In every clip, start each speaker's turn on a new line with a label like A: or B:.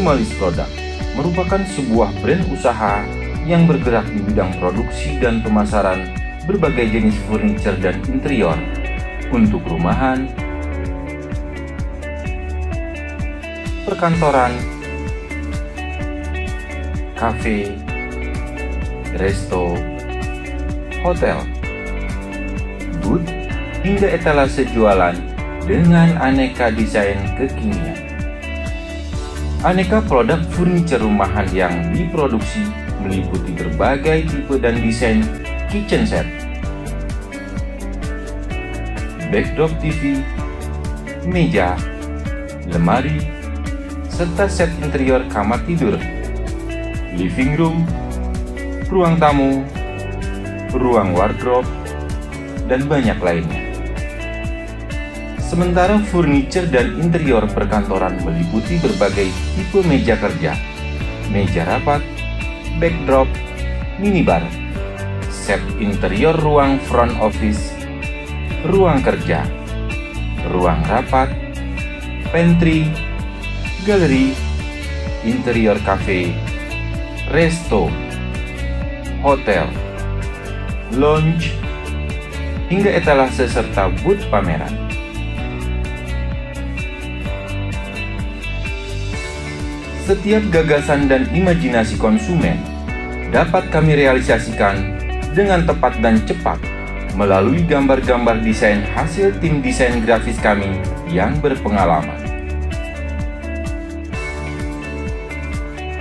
A: Minimalis Product merupakan sebuah brand usaha yang bergerak di bidang produksi dan pemasaran berbagai jenis furniture dan interior untuk rumahan, perkantoran, kafe, resto, hotel, booth, hingga etalase jualan dengan aneka desain kekinian. Aneka produk furniture rumahan yang diproduksi meliputi berbagai tipe dan desain kitchen set, backdrop TV, meja, lemari, serta set interior kamar tidur, living room, ruang tamu, ruang wardrobe, dan banyak lainnya. Sementara furniture dan interior perkantoran meliputi berbagai tipe meja kerja, meja rapat, backdrop, minibar, set interior ruang front office, ruang kerja, ruang rapat, pantry, galeri, interior cafe, resto, hotel, lounge, hingga etalase serta booth pameran. Setiap gagasan dan imajinasi konsumen dapat kami realisasikan dengan tepat dan cepat melalui gambar-gambar desain hasil tim desain grafis kami yang berpengalaman.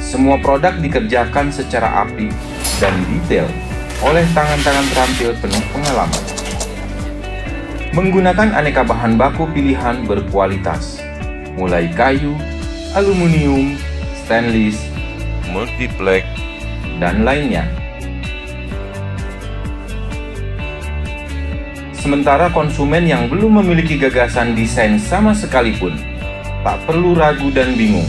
A: Semua produk dikerjakan secara apik dan detail oleh tangan-tangan terampil penuh pengalaman. Menggunakan aneka bahan baku pilihan berkualitas, mulai kayu, aluminium, stainless, multiplex, dan lainnya. Sementara konsumen yang belum memiliki gagasan desain sama sekalipun, tak perlu ragu dan bingung,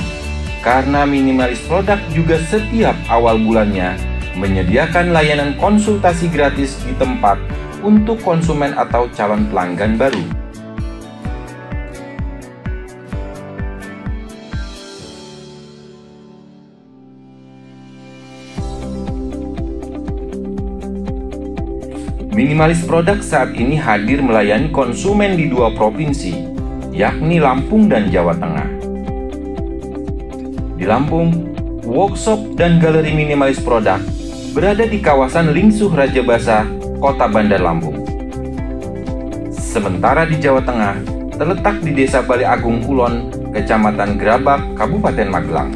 A: karena Minimalis Product juga setiap awal bulannya menyediakan layanan konsultasi gratis di tempat untuk konsumen atau calon pelanggan baru. Minimalis Product saat ini hadir melayani konsumen di 2 provinsi, yakni Lampung dan Jawa Tengah. Di Lampung, workshop dan galeri Minimalis Product berada di kawasan Lingsuh Rajabasa, Kota Bandar Lampung. Sementara di Jawa Tengah, terletak di Desa Bale Agung Kulon, Kecamatan Grabak, Kabupaten Magelang.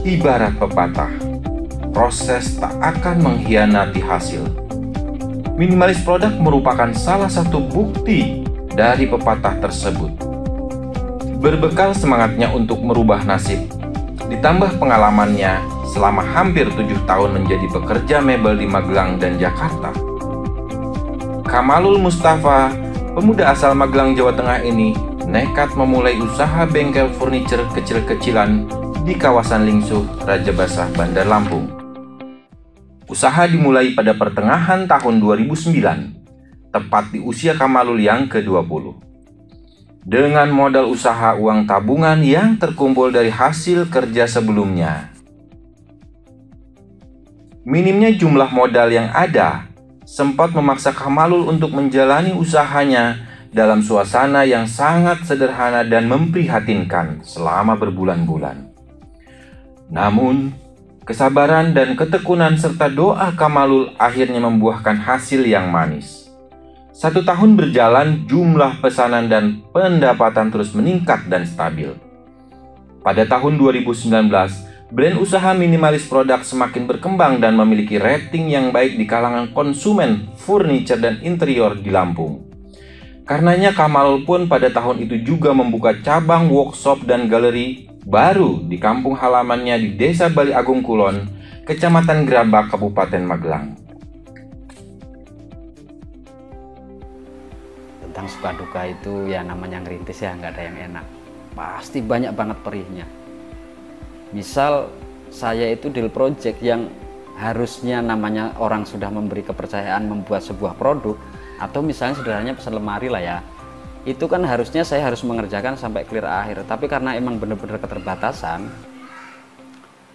A: Ibarat pepatah, proses tak akan mengkhianati hasil. Minimalis Product merupakan salah satu bukti dari pepatah tersebut. Berbekal semangatnya untuk merubah nasib, ditambah pengalamannya selama hampir 7 tahun menjadi pekerja mebel di Magelang dan Jakarta, Kamalul Mustafa, pemuda asal Magelang, Jawa Tengah ini nekat memulai usaha bengkel furniture kecil-kecilan di kawasan Lingsuh, Rajabasa, Bandar Lampung. Usaha dimulai pada pertengahan tahun 2009, tepat di usia Kamalul yang ke-20. Dengan modal usaha uang tabungan yang terkumpul dari hasil kerja sebelumnya. Minimnya jumlah modal yang ada sempat memaksa Kamalul untuk menjalani usahanya dalam suasana yang sangat sederhana dan memprihatinkan selama berbulan-bulan. Namun, kesabaran dan ketekunan serta doa Kamalul akhirnya membuahkan hasil yang manis. 1 tahun berjalan, jumlah pesanan dan pendapatan terus meningkat dan stabil. Pada tahun 2019, brand usaha Minimalis Product semakin berkembang dan memiliki rating yang baik di kalangan konsumen furniture dan interior di Lampung. Karenanya Kamalul pun pada tahun itu juga membuka cabang workshop dan galeri baru di kampung halamannya di Desa Bale Agung Kulon, Kecamatan Grabak, Kabupaten Magelang.
B: Tentang suka duka itu ya namanya ngerintis ya nggak ada yang enak. Pasti banyak banget perihnya. Misal saya itu deal project yang harusnya namanya orang sudah memberi kepercayaan membuat sebuah produk, atau misalnya sederhananya pesan lemari lah ya. itu kan harusnya saya harus mengerjakan sampai clear akhir, tapi karena emang bener-bener keterbatasan,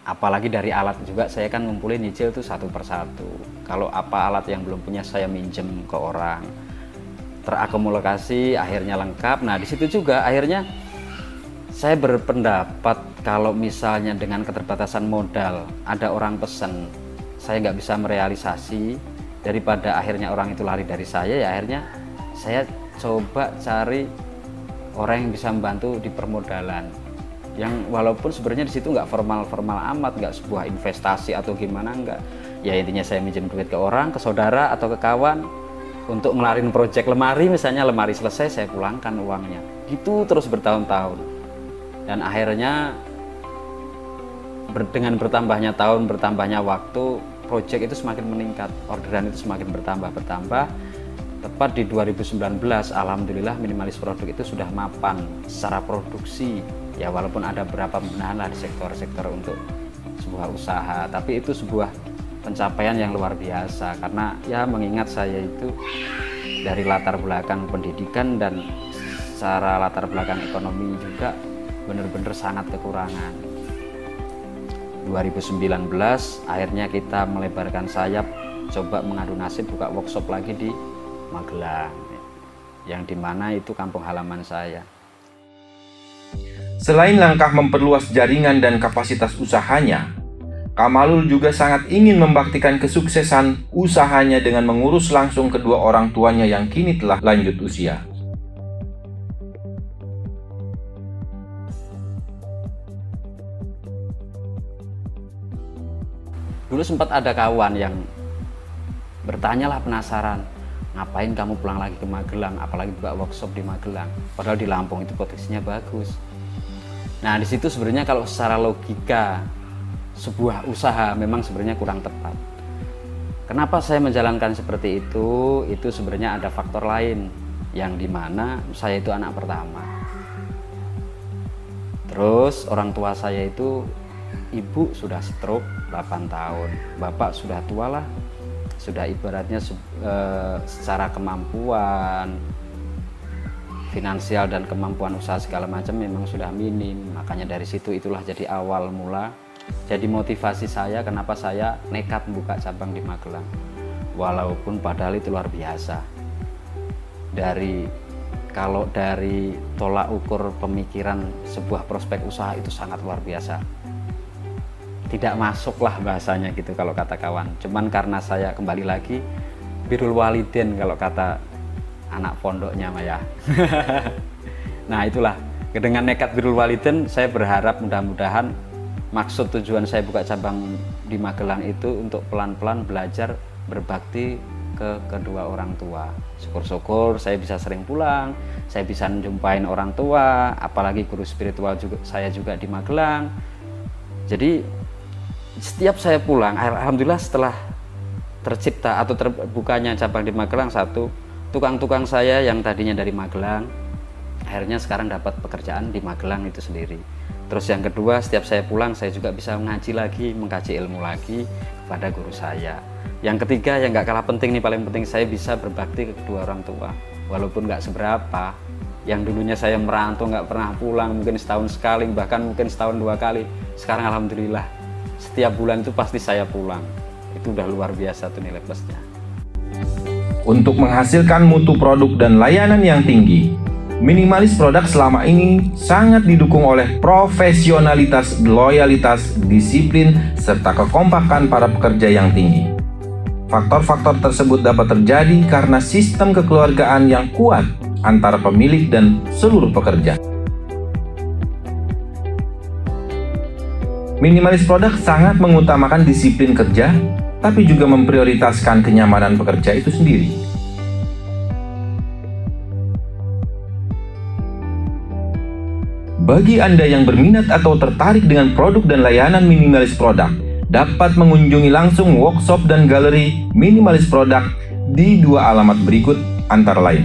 B: apalagi dari alat juga saya kan ngumpulin nyicil tuh satu persatu. Kalau apa alat yang belum punya saya minjem ke orang, terakumulasi akhirnya lengkap. Nah di situ juga akhirnya saya berpendapat kalau misalnya dengan keterbatasan modal ada orang pesen, saya nggak bisa merealisasi, daripada akhirnya orang itu lari dari saya, ya akhirnya saya coba cari orang yang bisa membantu di permodalan, yang walaupun sebenarnya di situ nggak formal-formal amat, nggak sebuah investasi atau gimana, nggak. Ya intinya saya minjem duit ke orang, ke saudara atau ke kawan untuk ngelarin proyek lemari, misalnya lemari selesai saya pulangkan uangnya. Gitu terus bertahun-tahun, dan akhirnya dengan bertambahnya tahun, bertambahnya waktu, proyek itu semakin meningkat, orderan itu semakin bertambah. Tepat di 2019, alhamdulillah Minimalis Produk itu sudah mapan secara produksi. Ya walaupun ada beberapa pembenahan lah di sektor-sektor untuk sebuah usaha, tapi itu sebuah pencapaian yang luar biasa, karena ya mengingat saya itu dari latar belakang pendidikan dan secara latar belakang ekonomi juga benar-benar sangat kekurangan. 2019 akhirnya kita melebarkan sayap, coba mengadu nasib buka workshop lagi di Magelang, yang dimana itu kampung halaman saya.
A: Selain langkah memperluas jaringan dan kapasitas usahanya, Kamalul juga sangat ingin membaktikan kesuksesan usahanya dengan mengurus langsung kedua orang tuanya yang kini telah lanjut usia.
B: Dulu sempat ada kawan yang bertanyalah, penasaran, ngapain kamu pulang lagi ke Magelang, apalagi buka workshop di Magelang, padahal di Lampung itu potensinya bagus. Nah di situ sebenarnya kalau secara logika sebuah usaha memang sebenarnya kurang tepat. Kenapa saya menjalankan seperti itu? Itu sebenarnya ada faktor lain, yang dimana saya itu anak pertama. Terus orang tua saya itu, ibu sudah stroke 8 tahun, bapak sudah tua lah, sudah ibaratnya secara kemampuan finansial dan kemampuan usaha segala macam memang sudah minim. Makanya dari situ itulah jadi awal mula, jadi motivasi saya kenapa saya nekat membuka cabang di Magelang. Walaupun padahal itu luar biasa, kalau dari tolak ukur pemikiran sebuah prospek usaha itu sangat luar biasa, tidak masuk lah bahasanya gitu kalau kata kawan. Cuman karena saya kembali lagi birrul walidin kalau kata anak pondoknya Maya. Nah itulah, dengan nekat birrul walidin saya berharap mudah-mudahan maksud tujuan saya buka cabang di Magelang itu untuk pelan-pelan belajar berbakti ke kedua orang tua. Syukur-syukur saya bisa sering pulang, saya bisa menjumpain orang tua, apalagi guru spiritual juga saya juga di Magelang. Jadi setiap saya pulang, alhamdulillah setelah tercipta atau terbukanya cabang di Magelang, satu, tukang-tukang saya yang tadinya dari Magelang akhirnya sekarang dapat pekerjaan di Magelang itu sendiri. Terus yang kedua, setiap saya pulang saya juga bisa mengaji lagi, mengkaji ilmu lagi kepada guru saya. Yang ketiga, yang nggak kalah penting nih, paling penting, saya bisa berbakti ke kedua orang tua. Walaupun nggak seberapa, yang dulunya saya merantau nggak pernah pulang, mungkin setahun sekali, bahkan mungkin setahun 2 kali, sekarang alhamdulillah setiap bulan itu pasti saya pulang. Itu udah luar biasa tuh nilai plusnya.
A: Untuk menghasilkan mutu produk dan layanan yang tinggi, Minimalis Produk selama ini sangat didukung oleh profesionalitas, loyalitas, disiplin, serta kekompakan para pekerja yang tinggi. Faktor-faktor tersebut dapat terjadi karena sistem kekeluargaan yang kuat antara pemilik dan seluruh pekerja. Minimalis Produk sangat mengutamakan disiplin kerja, tapi juga memprioritaskan kenyamanan pekerja itu sendiri. Bagi Anda yang berminat atau tertarik dengan produk dan layanan Minimalis Produk, dapat mengunjungi langsung workshop dan galeri Minimalis Produk di 2 alamat berikut antara lain.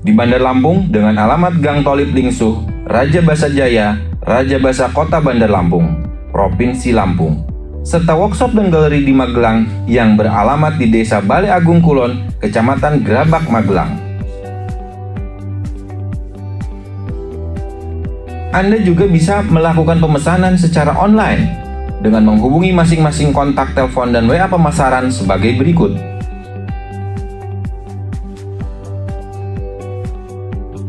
A: Di Bandar Lampung dengan alamat Gang Tolip Lingsuh, Raja Basa Jaya, Raja Basa Kota Bandar Lampung, Provinsi Lampung. Serta workshop dan galeri di Magelang yang beralamat di Desa Balai Agung Kulon, Kecamatan Grabak, Magelang. Anda juga bisa melakukan pemesanan secara online dengan menghubungi masing-masing kontak telepon dan WA pemasaran sebagai berikut.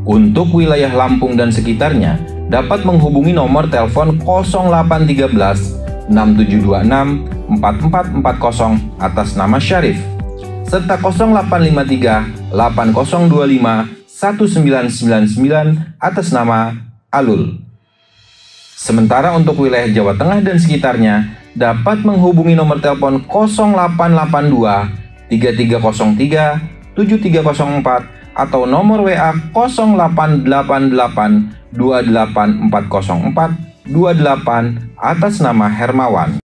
A: Untuk wilayah Lampung dan sekitarnya, dapat menghubungi nomor telepon 0813 6726 4440 atas nama Syarif, serta 0853 8025 1999 atas nama Alul. Sementara untuk wilayah Jawa Tengah dan sekitarnya, dapat menghubungi nomor telepon 0882 3303 7304 atau nomor WA 0888 28404 28 atas nama Hermawan.